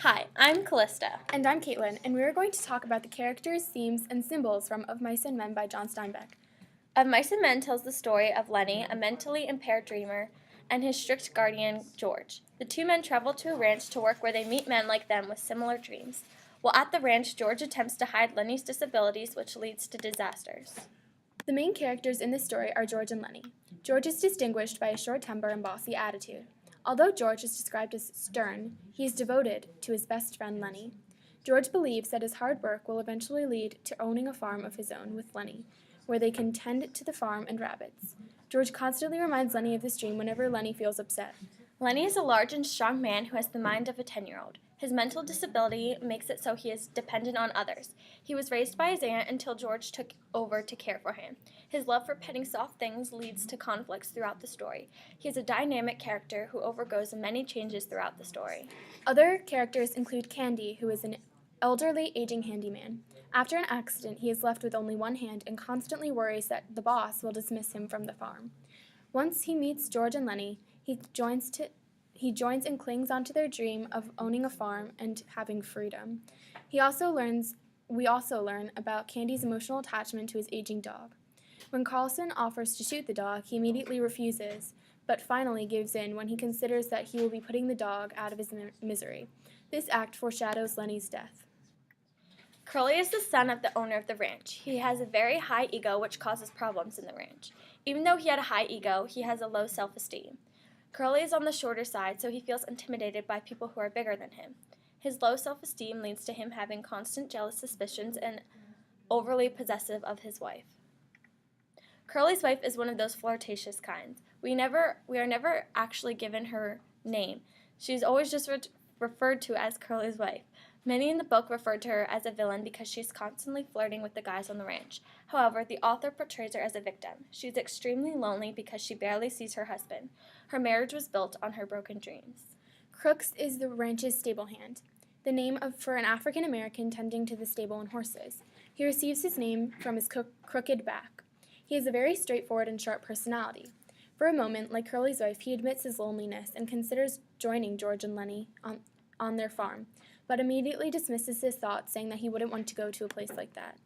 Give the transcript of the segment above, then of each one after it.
Hi, I'm Kalista. And I'm Caitlin, and we are going to talk about the characters, themes, and symbols from Of Mice and Men by John Steinbeck. Of Mice and Men tells the story of Lenny, a mentally impaired dreamer, and his strict guardian, George. The two men travel to a ranch to work where they meet men like them with similar dreams. While at the ranch, George attempts to hide Lenny's disabilities, which leads to disasters. The main characters in this story are George and Lenny. George is distinguished by a short temper and bossy attitude. Although George is described as stern, he is devoted to his best friend Lenny. George believes that his hard work will eventually lead to owning a farm of his own with Lenny, where they can tend to the farm and rabbits. George constantly reminds Lenny of this dream whenever Lenny feels upset. Lenny is a large and strong man who has the mind of a 10-year-old. His mental disability makes it so he is dependent on others. He was raised by his aunt until George took over to care for him. His love for petting soft things leads to conflicts throughout the story. He is a dynamic character who overgoes many changes throughout the story. Other characters include Candy, who is an elderly, aging handyman. After an accident, he is left with only one hand and constantly worries that the boss will dismiss him from the farm. Once he meets George and Lenny, he joins and clings onto their dream of owning a farm and having freedom. We also learn about Candy's emotional attachment to his aging dog. When Carlson offers to shoot the dog, he immediately refuses, but finally gives in when he considers that he will be putting the dog out of his misery. This act foreshadows Lenny's death. Curly is the son of the owner of the ranch. He has a very high ego, which causes problems in the ranch. Even though he had a high ego, he has a low self-esteem. Curly is on the shorter side, so he feels intimidated by people who are bigger than him. His low self-esteem leads to him having constant jealous suspicions and overly possessive of his wife. Curly's wife is one of those flirtatious kinds. We are never actually given her name. She's always just referred to as Curly's wife. Many in the book referred to her as a villain because she's constantly flirting with the guys on the ranch. However, the author portrays her as a victim. She's extremely lonely because she barely sees her husband. Her marriage was built on her broken dreams. Crooks is the ranch's stable hand, the name for an African American tending to the stable and horses. He receives his name from his crooked back. He has a very straightforward and sharp personality. For a moment, like Curly's wife, he admits his loneliness and considers joining George and Lenny on their farm, but immediately dismisses his thoughts, saying that he wouldn't want to go to a place like that.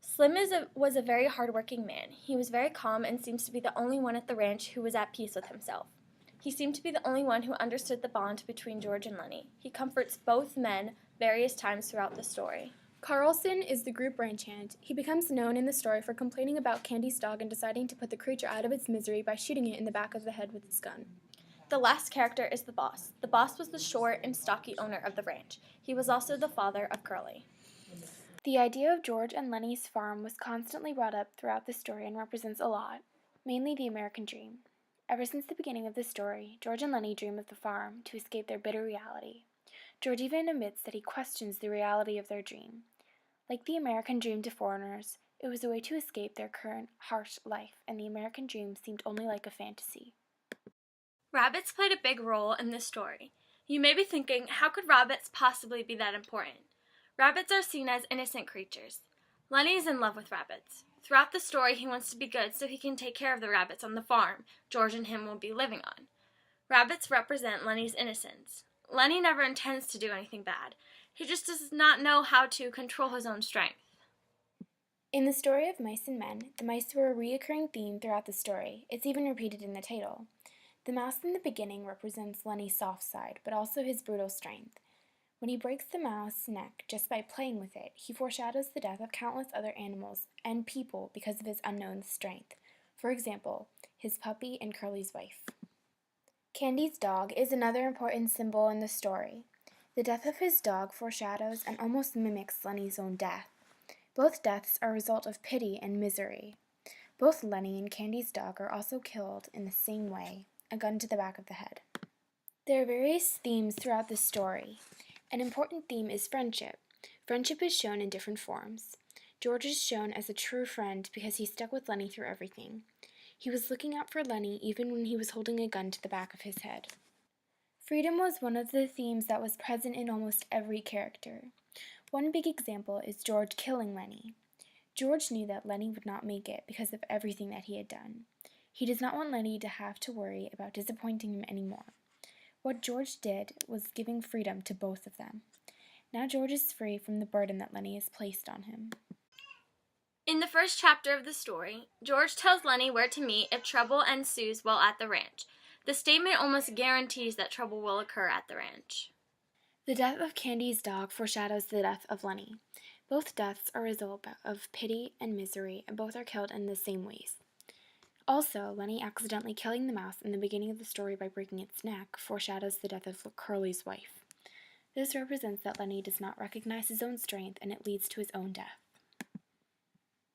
Slim was a very hard-working man. He was very calm and seems to be the only one at the ranch who was at peace with himself. He seemed to be the only one who understood the bond between George and Lenny. He comforts both men various times throughout the story. Carlson is the group ranch hand. He becomes known in the story for complaining about Candy's dog and deciding to put the creature out of its misery by shooting it in the back of the head with his gun. The last character is the boss. The boss was the short and stocky owner of the ranch. He was also the father of Curly. The idea of George and Lenny's farm was constantly brought up throughout the story and represents a lot, mainly the American dream. Ever since the beginning of the story, George and Lenny dream of the farm to escape their bitter reality. George even admits that he questions the reality of their dream. Like the American dream to foreigners, it was a way to escape their current harsh life, and the American dream seemed only like a fantasy. Rabbits played a big role in this story. You may be thinking, how could rabbits possibly be that important? Rabbits are seen as innocent creatures. Lenny is in love with rabbits. Throughout the story, he wants to be good so he can take care of the rabbits on the farm George and him will be living on. Rabbits represent Lenny's innocence. Lenny never intends to do anything bad. He just does not know how to control his own strength. In the story of Mice and Men, the mice were a recurring theme throughout the story. It's even repeated in the title. The mouse in the beginning represents Lenny's soft side, but also his brutal strength. When he breaks the mouse's neck just by playing with it, he foreshadows the death of countless other animals and people because of his unknown strength. For example, his puppy and Curly's wife. Candy's dog is another important symbol in the story. The death of his dog foreshadows and almost mimics Lenny's own death. Both deaths are a result of pity and misery. Both Lenny and Candy's dog are also killed in the same way, a gun to the back of the head. There are various themes throughout the story. An important theme is friendship. Friendship is shown in different forms. George is shown as a true friend because he stuck with Lenny through everything. He was looking out for Lenny even when he was holding a gun to the back of his head. Freedom was one of the themes that was present in almost every character. One big example is George killing Lenny. George knew that Lenny would not make it because of everything that he had done. He does not want Lenny to have to worry about disappointing him anymore. What George did was giving freedom to both of them. Now George is free from the burden that Lenny has placed on him. In the first chapter of the story, George tells Lenny where to meet if trouble ensues while at the ranch. The statement almost guarantees that trouble will occur at the ranch. The death of Candy's dog foreshadows the death of Lenny. Both deaths are a result of pity and misery, and both are killed in the same ways. Also, Lenny accidentally killing the mouse in the beginning of the story by breaking its neck foreshadows the death of Curly's wife. This represents that Lenny does not recognize his own strength, and it leads to his own death.